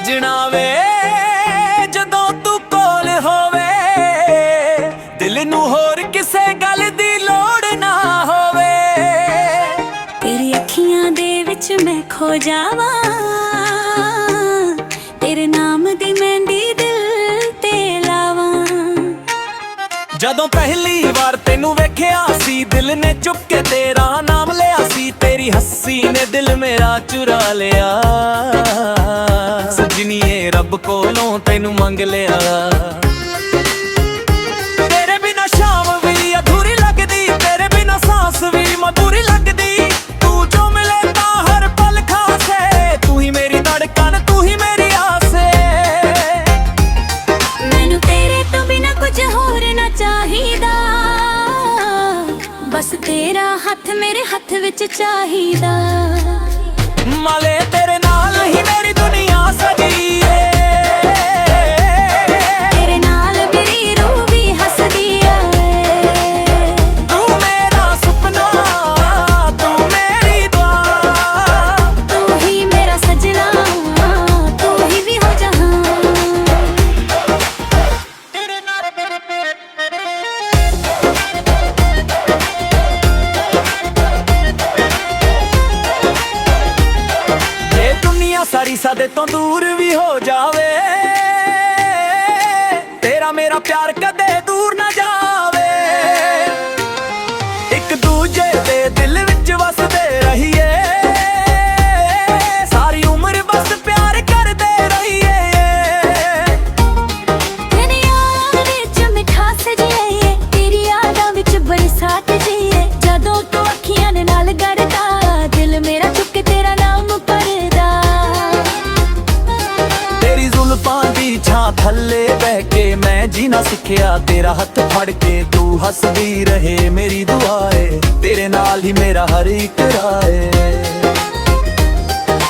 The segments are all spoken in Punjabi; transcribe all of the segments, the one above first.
सजना वे जदों तू कोल होवे दिल नू होर किसे गल दी लोड़ ना होवे। तेरी अखियां दे विच मैं खो जावां, तेरे नाम दी मेहंदी दिल ते लावां। जदों पहली बार तेनू वेख्या सी दिल ने चुप के तेरा नाम लिया सी। तेरी हस्सी ने दिल मेरा चुरा लिया, सजनीए रब कोलों तेनू मंग लिया। तेरे बिना शाम भी अधूरी लगदी, तेरे बिना सांस भी मधुरी लगदी। तू जो मिले तां हर पल खासे, तू ही मेरी धड़कन तू ही मेरी आस। मैनू तेरे तो बिना कुछ होर ना चाहिदा, बस तेरा हथ मेरे हथ विच चाहिदा। माले तेरे नाल ही मेरी दुनिया सजी है, तेरे नाल मेरी रूह भी हसदी है। तू मेरा सपना तू मेरी दुआ, तू ही मेरा सजना तू ही भी हो जहां। सारी सादे तो दूर भी हो जावे, तेरा मेरा प्यार कदे दूर ना जावे। एक दूजे दे दिल विच वसदे रहिए, सारी उम्र बस प्यार करदे रहिए। तेरी यादां विच मिठास जिए, तेरी यादां विच बरसात जिए। जदों तू अखियां दे नाल गड़दा दिल मेरा चुक के तेरा नाम पढ़दा। छां थल्ले बह के मैं जीना सिखिया, तेरा हथ फड़ के तू हसदी रहे मेरी दुआए। तेरे नाल ही मेरा हर एक राए,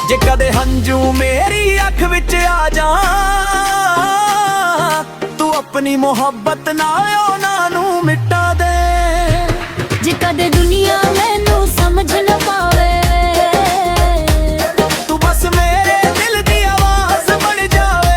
जे कदे हंजू मेरी अख विच आ जा, तू अपनी मोहब्बत नाल उन्हां नू मिटा दे। जे कदे दुनिया मैनू समझ न पावे, तू बस मेरे दिल दी आवाज बन जावे।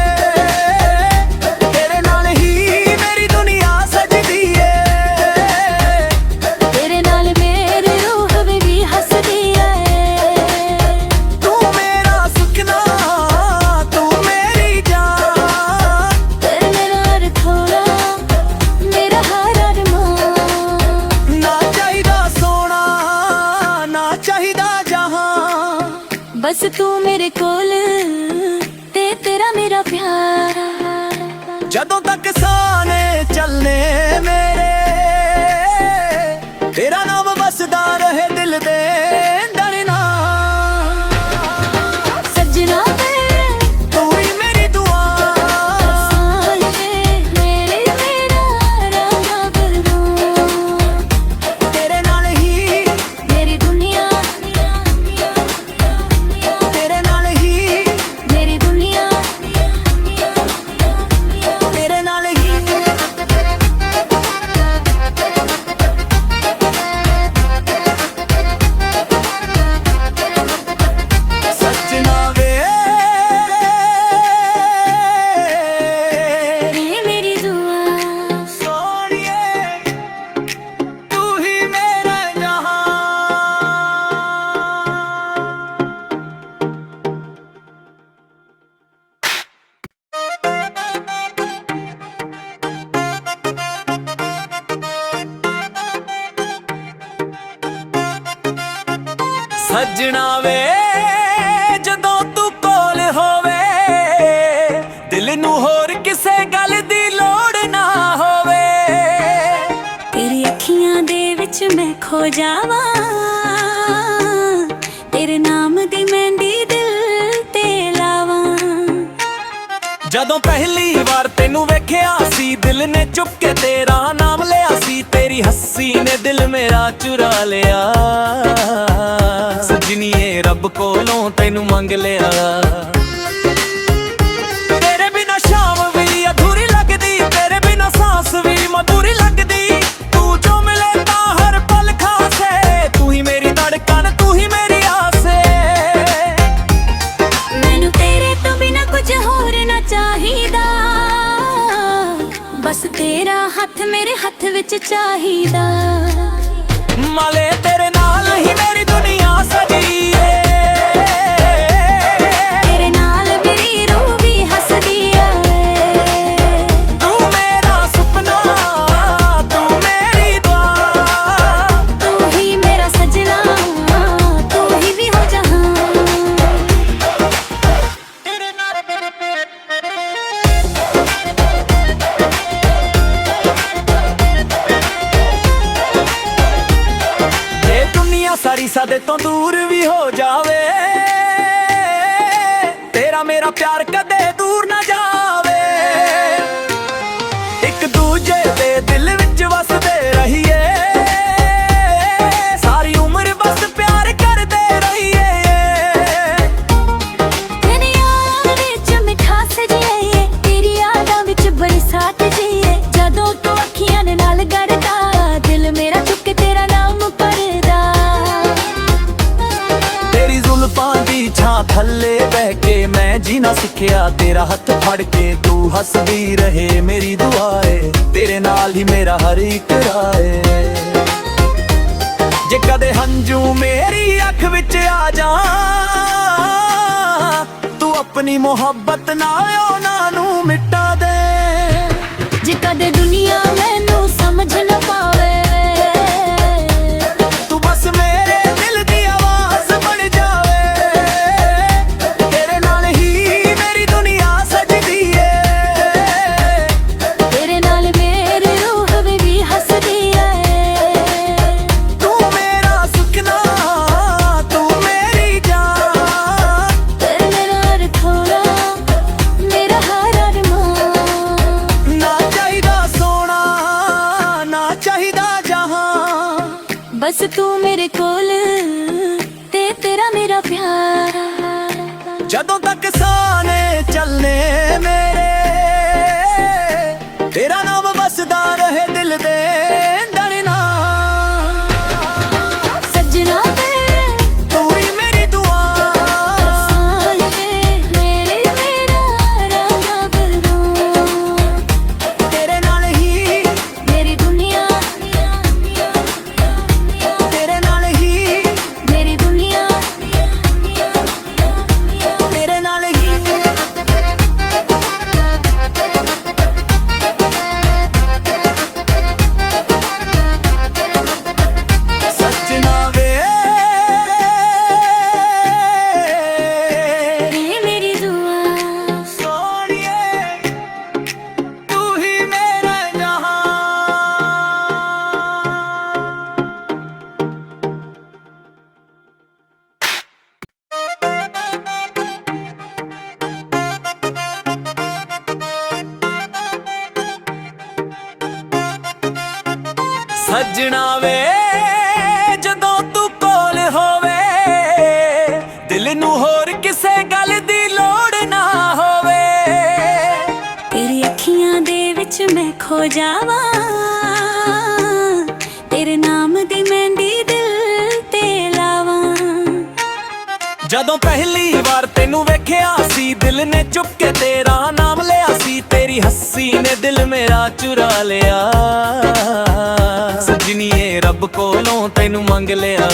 बस तू मेरे कोल ते तेरा मेरा प्यार। जदों तक साने चलने मेरे, तेरा नाम बसदा रहे दिल दे अंदर ना। सजना तू ही मेरी दुआ, मेरे तेरा रंग बरगो। तेरे नाल ही मेरी दुनिया, तेरे नाल ही मेरी दुनिया, तेरे नाल ही। सजना वे मेरी दुआ। सोनिए तू ही मेरा जहां। सजना वे जदों तू कोल होवे दिल नू होर किसे गल दी लोड़ ना होवे। तेरी अखियां दे विच मैं खो जावां, तेरे नाम दी मेहंदी दिल ते लावां। जदों पहली बार तेनू वेख्या सी दिल ने चुप के तेरा नाम लिया सी। तेरी हस्सी ने दिल मेरा चुरा लिया, सजनीए रब कोलों तेनू मंग लिया। तेरे बिना शाम भी अधूरी लगदी, तेरे बिना सांस भी मधुरी लगदी। तू जो मिले तां हर पल खासे, तू ही मेरी धड़कन तू ही मेरी आस। मैनू तेरे तो बिना कुछ हो ਹੱਥ ਮੇਰੇ ਹੱਥ ਵਿੱਚ ਚਾਹੀਦਾ। ਮਾਲੇ ਤੇਰੇ ਨਾਲ ਹੀ ਮੇਰੀ ਦੁਨੀਆ ਸਜੀ ਏ, ਤੇਰੇ ਨਾਲ ਮੇਰੀ ਰੂਹ ਵੀ ਹੱਸਦੀ ਏ। ਤੂੰ ਮੇਰਾ ਸੁਪਨਾ, ਤੂੰ ਮੇਰੀ ਦੁਆ, ਤੂੰ ਹੀ ਮੇਰਾ ਸਜਣਾ, ਤੂੰ ਹੀ ਵੀ ਹੋ ਜਹਾਂ। ਜੇ ਦੁਨੀਆ ਸਾਰੀ ਸਾਡੇ ਤੋਂ ਦੂਰ ਵੀ ਹੋ ਜਾਵੇ, ਤੇਰਾ ਮੇਰਾ ਪਿਆਰ ਕਦੇ ਦੂਰ ਨਾ ਜਾਵੇ। ਇੱਕ ਦੂਜੇ ਦੇ ਦਿਲ ਵਿੱਚ ਵਸਦੇ ਰਹੀਏ, ਸਾਰੀ ਉਮਰ ਬਸ ਪਿਆਰ ਕਰਦੇ ਰਹੀਏ। ਦੁਨੀਆ ਵਿੱਚ ਮਿਠਾਸ ਜੀਏ, ਤੇਰੀ ਯਾਦਾਂ ਵਿੱਚ ਬਰਸਾਤ ਜੀਏ। ਜਦੋਂ ਤੂੰ ਅੱਖੀਆਂ ਦੇ ਨਾਲ ਗੜਦਾ, ਦਿਲ ਮੇਰਾ ਚੁੱਕ ਕੇ ਤੇਰਾ ਨਾਮ ਪੜਦਾ। ਤੇਰੀ ਜ਼ੁਲਫਾਂ ਦੀ ਛਾਂ ਥੱਲੇ ਬਹਿ ਕੇ ਮੈਂ ਜੀਣਾ ਸਿੱਖਿਆ। ਤੇਰਾ ਹੱਥ ਫੜ ਕੇ ਤੂੰ ਹੱਸਦੀ ਰਹੇ, ਮੇਰੀ ਦੁਆ ਏ ਤੇਰੇ ਨਾਲ ਹੀ ਮੇਰਾ ਹਰ ਇੱਕ ਰਾਏ। ਜੇ ਕਦੇ ਹੰਝੂ ਮੇਰੀ ਅੱਖ ਵਿੱਚ ਆ ਜਾ, ਤੂੰ ਆਪਣੀ ਮੁਹੱਬਤ ਨਾਲ ਉਹਨਾਂ ਨੂੰ ਮਿਟਾ ਦੇ। ਜੇ ਕਦੇ ਦੁਨੀਆ ਮੈਨੂੰ ਸਮਝ ਨਾ ਪਾਵੇ, ਤੂੰ ਬਸ ਮੇਰੇ ਦਿਲ ਦੀ ਆਵਾਜ਼ ਬਣ ਜਾਵੇ। ਤੇਰੇ ਨਾਲ ਹੀ ਮੇਰੀ ਦੁਨੀਆ ਸਜਦੀ ਏ, ਤੇਰੇ ਨਾਲ ਮੇਰੀ ਰੂਹ ਵੀ ਹੱਸਦੀ ਏ। ਤੂੰ ਮੇਰਾ ਸੁਖਨਾ, ਤੂੰ ਮੇਰੀ ਜਾਨ, ਤੇਰੇ ਨਾਲ ਥੋੜਾ ਮੇਰਾ ਹਰ ਅਰਮਾਨ। ਨਾ ਚਾਹੀਦਾ ਸੋਨਾ, ਨਾ ਚਾਹੀਦਾ ਜਹਾਂ। ਬਸ ਤੂੰ ਮੇਰੇ ਕੋਲ ਤੇ ਤੇਰਾ ਮੇਰਾ ਪਿਆਰ। ਜਦੋਂ ਤੱਕ ਸਾਹ ਨੇ ਚੱਲਨੇ ਮੇਰੇ, ਤੇਰਾ ਨਾਮ ਵਸਦਾ ਰਹੇ ਦਿਲ ਦੇ ਅੰਦਰ ਨਾ। ਸੱਜਣਾ ਵੇ ਤੂੰ ਹੀ ਮੇਰੀ ਦੁਆ, ਸਾਲ ਵੇ ਮੇਰੇ ਮੇਰਾ ਰਾਂਝਾ ਬਰੋ। ਤੇਰੇ ਨਾਲ ਹੀ, ਮੇਰੀ ਦੁਨੀਆ, ਤੇਰੇ ਨਾਲ ਹੀ, ਮੇਰੀ ਦੁਨੀਆ, ਤੇਰੇ ਨਾਲ ਹੀ। ਸੱਜਣਾ ਵੇ ਇਹ ਮੇਰੀ ਦੁਆ। ਸੋਹਣੀਏ, ਤੂੰ ਹੀ ਮੇਰਾ ਜਹਾਂ। ਸੱਜਣਾ ਵੇ ਜਦੋਂ ਤੂੰ ਕੋਲ ਹੋਵੇ, ਦਿਲ ਨੂੰ ਹੋਰ ਕਿਸੇ ਗੱਲ ਦੀ ਲੋੜ ਨਾ ਹੋਵੇ। ਤੇਰੀ ਅੱਖੀਆਂ ਦੇ ਵਿੱਚ ਮੈਂ ਖੋ ਜਾਵਾਂ, ਤੇਰੇ ਨਾਮ ਦੀ ਮਹਿੰਦੀ ਦਿਲ ਤੇ ਲਾਵਾਂ। ਜਦੋਂ ਪਹਿਲੀ ਵਾਰ ਤੈਨੂੰ ਵੇਖਿਆ ਸੀ, ਦਿਲ ਨੇ ਚੁੱਕ ਕੇ ਤੇਰਾ ਨਾਮ ਲਿਆ ਸੀ। ਤੇਰੀ ਹੱਸੀ ਨੇ ਦਿਲ ਮੇਰਾ ਚੁਰਾ ਲਿਆ, ਸੱਜਣੀਏ ਰੱਬ ਕੋਲੋਂ ਤੈਨੂੰ ਮੰਗ ਲਿਆ।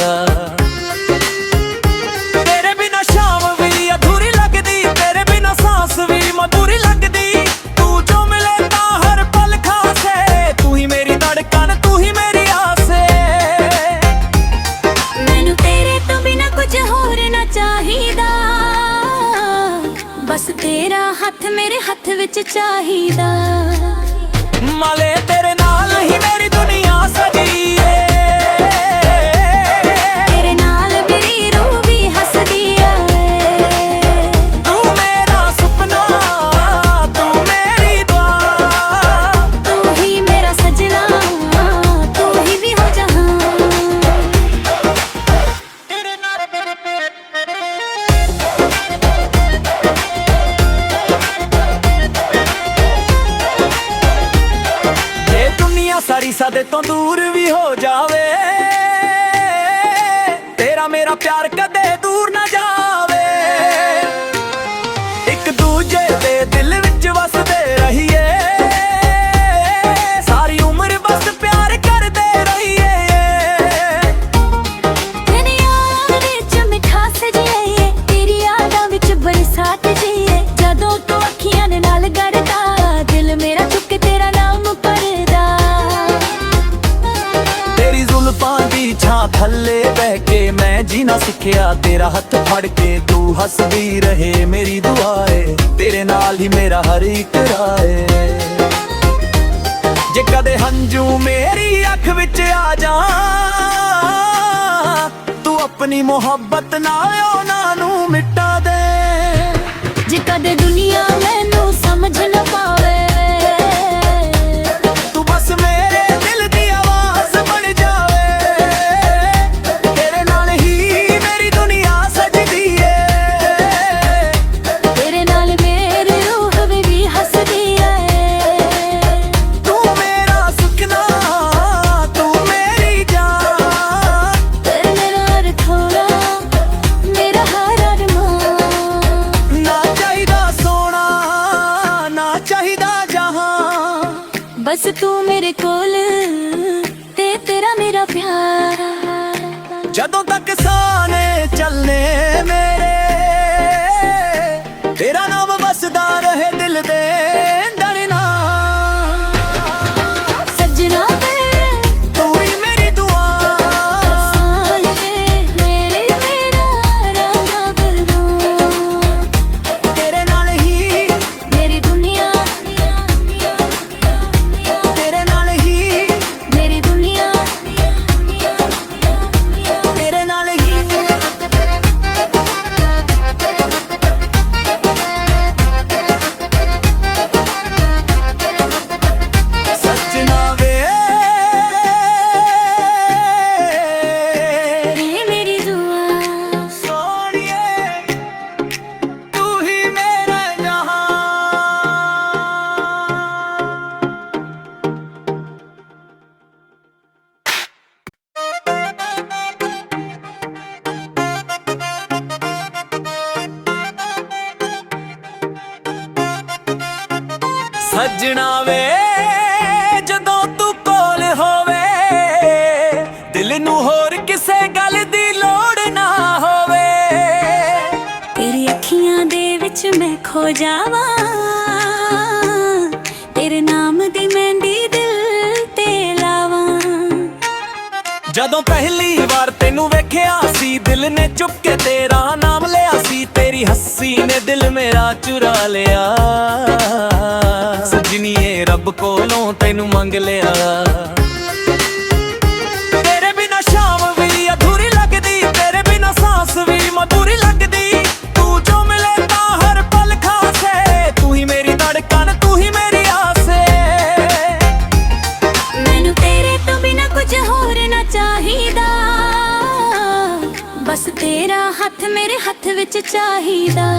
ਤੇਰੇ ਬਿਨਾ ਸ਼ਾਮ ਵੀ ਅਧੂਰੀ ਲੱਗਦੀ, ਤੇਰੇ ਬਿਨਾ ਸਾਂਸ ਵੀ ਮਧੂਰੀ ਲੱਗਦੀ। ਤੂੰ ਜੋ ਮਿਲੇ ਤਾਂ ਹਰ ਪਲ ਖਾਸੇ, ਤੂੰ ਹੀ ਮੇਰੀ ਧੜਕਨ, ਤੂੰ ਹੀ ਮੇਰੀ ਆਸ ਏ। ਮੈਨੂੰ ਤੇਰੇ ਤੋਂ ਬਿਨਾ ਕੁਝ ਹੋਰ ਨਾ ਚਾਹੀਦਾ, ਬਸ ਤੇਰਾ ਹੱਥ ਮੇਰੇ ਹੱਥ ਵਿੱਚ ਚਾਹੀਦਾ। ਮਾਲੇ ਤੇਰੇ ਨਾਲ ਹੀ ਮੇਰੀ ਦੁਨੀਆ ਸਜੀ ਏ, ਤੇਰੇ ਨਾਲ ਮੇਰੀ ਰੂਹ ਵੀ ਹੱਸਦੀ ਏ। ਤੂੰ ਮੇਰਾ ਸੁਪਨਾ, ਤੂੰ ਮੇਰੀ ਦੁਆ, ਤੂੰ ਹੀ ਮੇਰਾ ਸਜਣਾ, ਤੂੰ ਹੀ ਵੀ ਹੋ ਜਹਾਂ। ਜੇ ਦੁਨੀਆ ਸਾਰੀ ਸਾਡੇ ਤੋਂ ਦੂਰ ਵੀ ਹੋ ਜਾਵੇ, ਤੇਰਾ ਮੇਰਾ ਪਿਆਰ ਕਦੇ ਦੂਰ ਨਾ ਜਾਵੇ। ਇੱਕ ਦੂਜੇ ਦੇ ਦਿਲ ਵਿੱਚ ਵਸਦੇ ਰਹੀਏ, ਸਾਰੀ ਥੱਲੇ ਬਹਿ ਕੇ ਮੈਂ ਜੀਣਾ ਸਿੱਖਿਆ ਤੇਰਾ ਹੱਥ ਫੜ ਕੇ ਤੂੰ ਹੱਸਦੀ ਰਹੇ ਮੇਰੀ ਦੁਆ ਏ ਤੇਰੇ ਨਾਲ ਹੀ ਮੇਰਾ ਹਰ ਇੱਕ ਰਾਏ ਜੇ ਕਦੇ ਹੰਝੂ ਮੇਰੀ ਅੱਖ ਵਿੱਚ ਆ ਜਾ ਤੂੰ ਆਪਣੀ ਮੁਹੱਬਤ ਨਾਲ ਉਹਨਾਂ ਨੂੰ ਮਿਟਾ ਦੇ ਜੇ ਕਦੇ ਦੁਨੀਆ ਮੈਨੂੰ ਸਮਝ ਨਾ ਪਾਵੇ ਤੂੰ ਬਸ ਮੇਰੇ ਦਿਲ ਦੀ ਆਵਾਜ਼ ਬਣ ਜਾਵੇ ਤੇਰੇ ਨਾਲ ਹੀ ਮੇਰੀ ਦੁਨੀਆ ਸਜਦੀ ਏ ਤੇਰੇ ਨਾਲ ਮੇਰੀ ਰੂਹ ਵੀ ਹੱਸਦੀ ਏ ਤੂੰ ਮੇਰਾ ਸੁਖਨਾ ਤੂੰ ਮੇਰੀ ਜਾਨ ਤੇਰੇ ਨਾਲ ਥੋੜਾ ਮੇਰਾ ਹਰ ਅਰਮਾਨ ਨਾ ਚਾਹੀਦਾ ਸੋਨਾ ਨਾ ਚਾਹੀਦਾ ਜਹਾਂ ਬਸ ਤੂੰ ਮੇਰੇ ਕੋਲ ਤੇ ਤੇਰਾ ਮੇਰਾ ਪਿਆਰ ਜਦੋਂ ਤੱਕ ਸਾਹ ਨੇ ਚੱਲਨੇ ਮੇਰੇ ਤੇਰਾ ਨਾਮ ਵਸਦਾ ਰਹੇ ਦਿਲ ਦੇ ਅੰਦਰ ਸੱਜਣਾ ਵੇ ਤੂੰ ਹੀ ਮੇਰੀ ਦੁਆ ਸਾਲੇ ਮੇਰੇ ਮੇਰਾ ਰਾਹ ਬਰਬਾਦ ਤੇਰੇ ਨਾਲ ਹੀ ਮੇਰੀ ਦੁਨੀਆ ਤੇਰੇ ਨਾਲ ਹੀ ਮੇਰੀ ਦੁਨੀਆ ਤੇਰੇ ਨਾਲ ਹੀ ਸੱਜਣਾ ਵੇ ਏ ਮੇਰੀ ਦੁਆ ਸੋਹਣੀਏ ਤੂੰ ਹੀ ਮੇਰਾ ਜਹਾਂ ਸੱਜਣਾ ਵੇ ਜਦੋਂ ਤੂੰ ਕੋਲ ਹੋਵੇ ਦਿਲ ਨੂੰ ਹੋਰ ਕਿਸੇ ਗੱਲ ਦੀ ਲੋੜ ਨਾ ਹੋਵੇ ਤੇਰੀ ਅੱਖੀਆਂ ਦੇ ਵਿੱਚ ਮੈਂ ਖੋ ਜਾਵਾਂ ਤੇਰੇ ਨਾਮ ਦੀ ਮਹਿੰਦੀ ਦਿਲ ਤੇ ਲਾਵਾਂ ਜਦੋਂ ਪਹਿਲੀ ਵਾਰ ਤੈਨੂੰ ਵੇਖਿਆ ਸੀ ਦਿਲ ਨੇ ਚੁੱਪ ਕੇ ਤੇਰਾ ਨਾਮ ਲਿਆ ਸੀ ਤੇਰੀ ਹੱਸੀ ਨੇ ਦਿਲ ਮੇਰਾ ਚੁਰਾ ਲਿਆ ਸਜਣੀਏ ਰੱਬ ਕੋਲੋਂ ਤੈਨੂੰ ਮੰਗ ਲਿਆ ਤੇਰੇ ਬਿਨਾ ਸ਼ਾਮ ਵੀ ਅਧੂਰੀ ਲੱਗਦੀ ਤੇਰੇ ਬਿਨਾ ਸਾਂਸ ਵੀ ਮਧੂਰੀ ਲੱਗਦੀ ਤੂੰ ਜੋ ਮਿਲੇ ਤਾਂ ਹਰ ਪਲ ਖਾਸੇ ਤੂੰ ਹੀ ਮੇਰੀ ਧੜਕਨ ਤੂੰ ਹੀ ਮੇਰੀ ਆਸ ਏ ਮੈਨੂੰ ਤੇਰੇ ਤੋਂ ਬਿਨਾ ਕੁਝ ਹੋਰ ਨਾ ਚਾਹੀਦਾ ਬਸ ਤੇਰਾ ਹੱਥ ਮੇਰੇ ਹੱਥ ਵਿੱਚ ਚਾਹੀਦਾ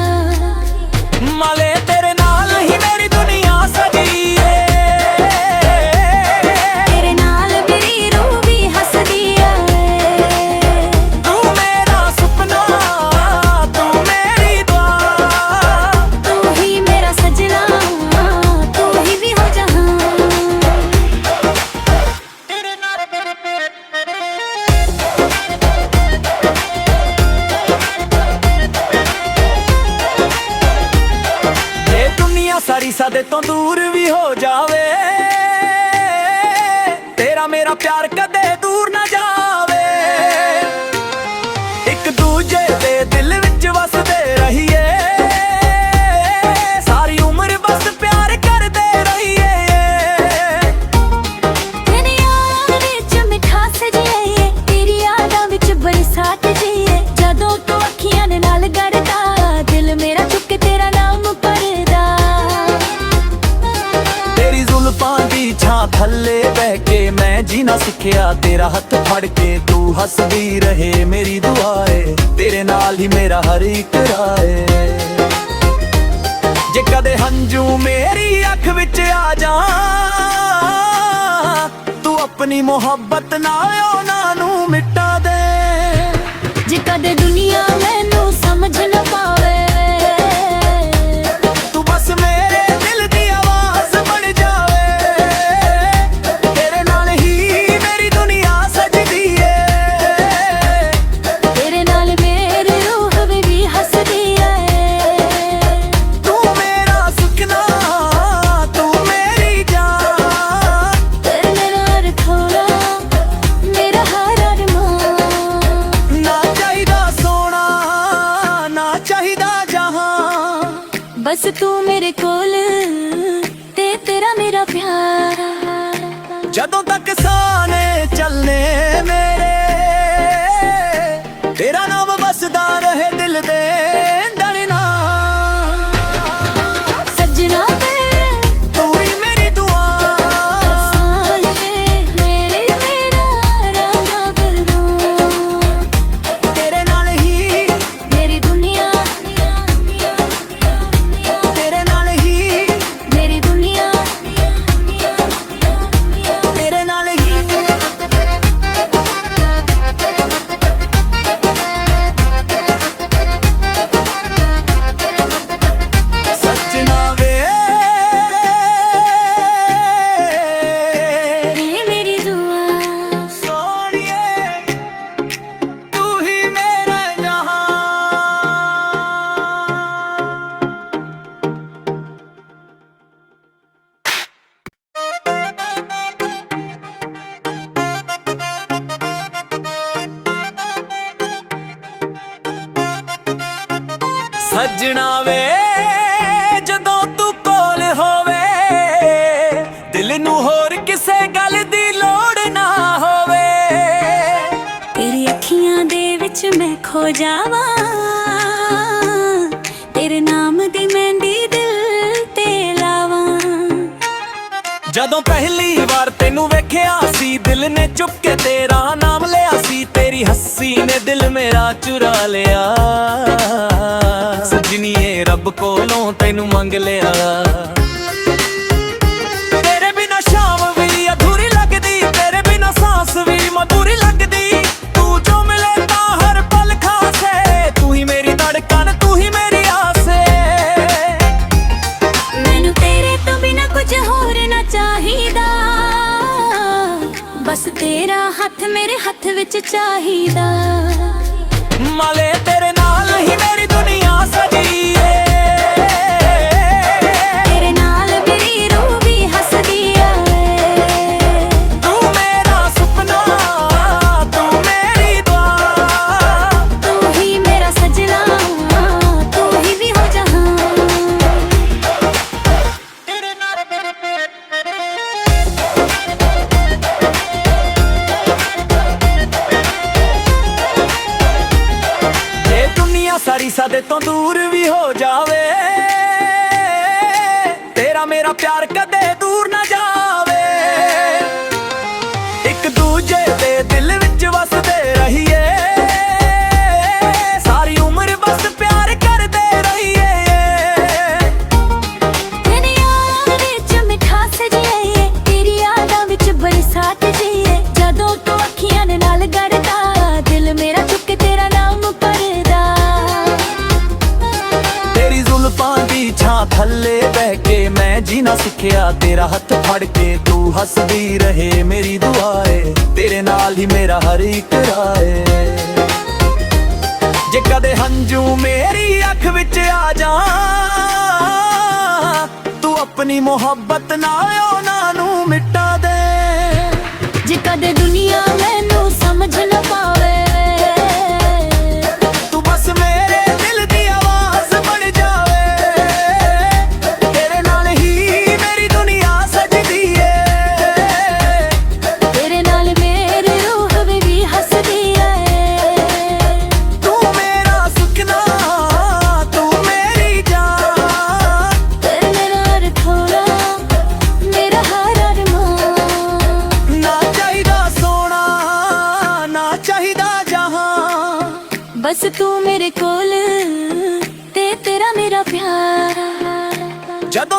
ਮਾਲੇ ਤੇਰੇ ਨਾਲ ਹੀ ਮੇਰੀ ਦੁਨੀਆ ਸਜੀ ਏ ਤੇਰੇ ਨਾਲ ਮੇਰੀ ਰੂਹ ਵੀ ਹੱਸਦੀ ਏ ਤੂੰ ਮੇਰਾ ਸੁਪਨਾ ਤੂੰ ਮੇਰੀ ਦੁਆ ਤੂੰ ਹੀ ਮੇਰਾ ਸਜਣਾ ਤੂੰ ਹੀ ਵੀ ਹੋ ਜਹਾਂ ਇਹ ਦੁਨੀਆ ਸਾਰੀ ਸਾਡੇ ਤੋਂ ਦੂਰ ਵੀ ਹੋ ਜਾਵੇ ਤੇਰਾ ਮੇਰਾ ਪਿਆਰ ਕਦੇ ਦੂਰ ਨਾ ਜਾਵੇ ਇੱਕ ਦੂਜੇ ਦੇ ਦਿਲ ਵਿੱਚ ਵਸਦੇ ਰਹੀਏ ਸਾਰੀ ਉਮਰ ਬਸ ਪਿਆਰ ਕਰਦੇ ਰਹੀਏ ਤੇਰੇ ਯਾਰ ਵਿੱਚ ਮਿਠਾਸ ਜੀਏ ਤੇਰੀ ਯਾਦਾਂ ਵਿੱਚ ਬਰਸਾਤ ਜੀਏ ਜਦੋਂ ਤੂੰ ਅੱਖੀਆਂ ਦੇ ਨਾਲ ਗੜਦਾ ਦਿਲ ਮੇਰਾ ਚੁੱਕ ਕੇ ਤੇਰਾ ਨਾਮ ਪੜਦਾ ਤੇਰੀ ਜ਼ੁਲਫਾਂ ਦੀ ਛਾਂ ਥੱਲੇ ਬਹਿ ਕੇ ਮੈਂ ਜੀਣਾ ਸਿੱਖਿਆ ਤੇਰਾ ਹੱਥ ਫੜ ਕੇ ਤੂੰ ਹੱਸਦੀ ਰਹੇ ਮੇਰੀ ਦੁਆ ਏ ਤੇਰੇ ਨਾਲ ਹੀ ਮੇਰਾ ਹਰ ਇੱਕ ਰਾਏ ਜੇ ਕਦੇ ਹੰਝੂ ਮੇਰੀ ਅੱਖ ਵਿੱਚ ਆ ਜਾ ਤੂੰ ਆਪਣੀ ਮੁਹੱਬਤ ਨਾਲ ਉਹਨਾਂ ਨੂੰ ਮਿਟਾ ਦੇ ਜੇ ਕਦੇ ਦੁਨੀਆ ਮੈਨੂੰ ਸਮਝ ਨਾ ਪਾਵੇ ਤੂੰ ਬਸ ਮੇਰੇ ਦਿਲ ਦੀ ਆਵਾਜ਼ ਬਣ ਜਾਵੇ ਤੇਰੇ ਨਾਲ ਹੀ ਮੇਰੀ ਦੁਨੀਆ ਸਜਦੀ ਏ ਤੇਰੇ ਨਾਲ ਮੇਰੀ ਰੂਹ ਵੀ ਹੱਸਦੀ ਏ ਤੂੰ ਮੇਰਾ ਸੁਖਨਾ ਤੂੰ ਮੇਰੀ ਜਾਨ ਤੇਰੇ ਨਾਲ ਥੋੜਾ ਮੇਰਾ ਹਰ ਅਰਮਾਨ बस तू मेरे कोल ते तेरा मेरा प्यार ਜਦੋਂ ਤੱਕ ਸਾਨੇ ਚੱਲਨੇ ਮੇਰੇ ਤੇਰਾ ਨਾਮ ਵਸਦਾ ਰਹੇ ਦਿਲ ਦੇ ਡਰਨਾ सजना वे ਤੂੰ ਹੀ ਮੇਰੀ ਦੁਆ मेरे मेरा राजा बनो ਤੇਰੇ ਨਾਲ ਹੀ मेरी दुनिया ਤੇਰੇ ਨਾਲ ਹੀ मेरी दुनिया ਤੇਰੇ ਨਾਲ ਹੀ ਸੱਜਣਾ ਵੇ मेरी दुआ ਸੋਹਣੀਏ ਤੂੰ ਹੀ ਮੇਰਾ ਜਹਾਨ ਸੱਜਣਾ ਵੇ ਜਦੋਂ ਤੂੰ ਕੋਲ ਹੋਵੇ ਦਿਲ ਨੂੰ ਹੋਰ ਕਿਸੇ ਗੱਲ ਦੀ ਲੋੜ ਨਾ ਹੋਵੇ तेरी अखियां दे विच मैं खो जावां तेरे नाम दी मेहंदी दिल ते लावां ਜਦੋਂ ਪਹਿਲੀ ਵਾਰ ਤੈਨੂੰ ਵੇਖਿਆ ਸੀ ਦਿਲ ਨੇ ਚੁੱਪ ਕੇ ਤੇਰਾ ਨਾਮ ਲਿਆ ਸੀ ਤੇਰੀ ਹੱਸੀ ਨੇ ਦਿਲ ਮੇਰਾ ਚੁਰਾ ਲਿਆ ਸੱਜਣੀਏ ਰੱਬ ਕੋਲੋਂ ਤੈਨੂੰ ਮੰਗ ਲਿਆ ਤੇਰੇ ਬਿਨਾ ਸ਼ਾਮ ਵੀ ਅਧੂਰੀ ਲੱਗਦੀ ਤੇਰੇ ਬਿਨਾ ਸਾਂਸ ਵੀ ਮਧੂਰੀ ਲੱਗਦੀ ਤੂੰ ਜੋ ਮਿਲੇ ਤਾਂ ਹਰ ਪਲ ਖਾਸੇ ਤੂੰ ਹੀ ਮੇਰੀ ਧੜਕਨ ਤੂੰ ਹੀ ਮੇਰੀ ਆਸੇ मैनू तेरे तो बिना कुछ होर ना चाहिदा बस तेरा हथ मेरे हथ विच चाहिदा ਮਾਲੇ ਤੇਰੇ ਨਾਲ ਹੀ ਮੇਰੀ ਦੁਨੀਆ ਸਜੀ ਏ तेरे नाल मेरी रूह भी हसदी ऐ ਤੂੰ ਮੇਰਾ ਸੁਪਨਾ ਤੂੰ ਮੇਰੀ ਦੁਆ तू ही मेरा सजना तू ही भी हो जहां ਇਹ ਦੁਨੀਆ ਸਾਰੀ ਸਾਡੇ ਤੋਂ ਦੂਰ ਵੀ ਹੋ ਜਾਵੇ ਤੇਰਾ ਮੇਰਾ ਪਿਆਰ ਕਦੇ ਦੂਰ ਨਾ ਜਾਵੇ ਇੱਕ ਦੂਜੇ ਦੇ ਦਿਲ ਵਿੱਚ ਵਸਦੇ ਰਹੀਏ ਸਾਰੀ ਉਮਰ ਬਸ ਪਿਆਰ ਕਰਦੇ ਰਹੀਏ तेरी याद विच मिठास जिए तेरी यादां विच बरसात जिए जदों तू अखियां दे नाल गड़दा दिल मेरा चुक तेरा नाम पढ़दा ਤੇਰੀ ਜ਼ੁਲਫਾਂ ਦੀ ਛਾਂ ਥੱਲੇ ਬਹਿ ਕੇ ਮੈਂ ਜੀਣਾ ਸਿੱਖਿਆ ਤੇਰਾ ਹੱਥ ਫੜ ਕੇ ਤੂੰ ਹੱਸਦੀ ਰਹੇ ਮੇਰੀ ਦੁਆ ਏ ਤੇਰੇ ਨਾਲ ਹੀ ਮੇਰਾ ਹਰ ਇੱਕ ਰਾਏ ਜੇ ਕਦੇ ਹੰਝੂ ਮੇਰੀ ਅੱਖ ਵਿੱਚ ਆ ਜਾ ਤੂੰ ਆਪਣੀ ਮੁਹੱਬਤ ਨਾਲ ਉਹਨਾਂ ਨੂੰ ਮਿਟਾ ਦੇ जे कदे दुनिया मैनू समझ न पावे ਤੂੰ ਬਸ ਮੇਰੇ ਦਿਲ ਦੀ ਆਵਾਜ਼ ਬਣ ਜਾਵੇ ਤੇਰੇ ਨਾਲ ਹੀ ਮੇਰੀ ਦੁਨੀਆ ਸਜਦੀ ਏ तेरे नाल मेरी रूह भी हसदी ऐ ਤੂੰ ਮੇਰਾ ਸੁਖਨਾ ਤੂੰ ਮੇਰੀ ਜਾਨ तेरे मेरा हर थोड़ा मेरा हर अरमान ਨਾ ਚਾਹੀਦਾ ਸੋਨਾ ਨਾ ਚਾਹੀਦਾ ਜਹਾਂ बस तू मेरे कोल ते तेरा मेरा प्यार ਜਦੋਂ